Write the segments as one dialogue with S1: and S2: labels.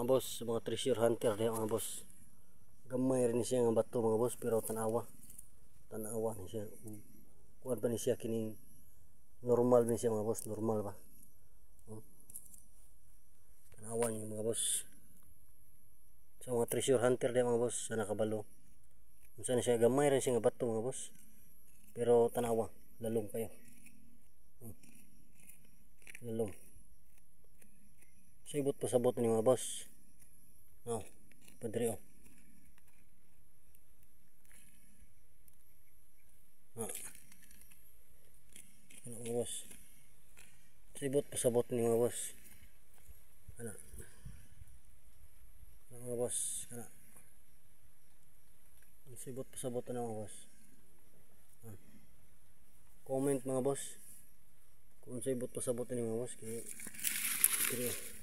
S1: mga boss, mga treasure hunter diha mga boss. Gamay rin siya nga bato mga boss, pero tanawa ni siya. Kuan pa ni siya kining normal ni siya mga boss, normal ba. Tanawa niyo mga boss. So mga treasure hunter diha mga boss, sa nakabalo. Unsa ni siya, gamay rin siya nga bato mga boss, pero tanawa lalong kayo. Lalong sibot pa sabot ni mga boss. Padre ano mga boss, sibot pa sabot ni mga boss. Ano mga boss, kana sibot pa sabot na mga boss. Comment mga boss kung sibot pa sabot ni mga boss kay dire boss.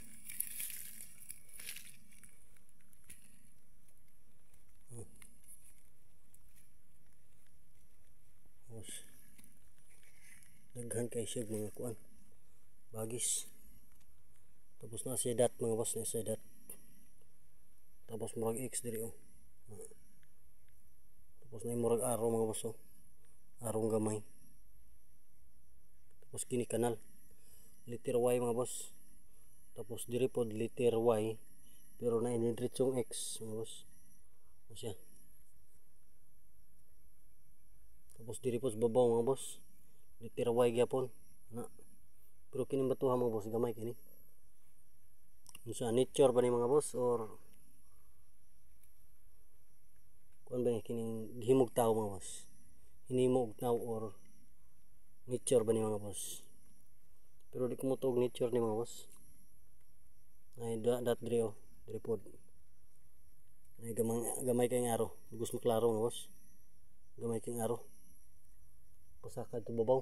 S1: Daghan kay siya mga kuan bagis. Tapos na siya dat mga boss, na siya dat. Tapos murag X diri Tapos na murag araw mga boss arong gamay. Tapos kini kanal letter Y mga boss. Tapos diri pod letter Y pero na inidritsong X mga boss. Siya. Tapos diri pod babaw mga boss, letter Y gyapon na. Pero kini batuhan mga boss, gamay kini. Unsa nature ba ni mga boss or kuan ba ni kining himog tao mga boss? Hinimog tao or nature ba ni mga boss? Pero di ko mo tuog nature ni mga boss. Ay dat diri diri pod. Ay gamay kay ngaro, gusto mo klaro mga boss. Gamay kay ngaro. Pasakad to babaw.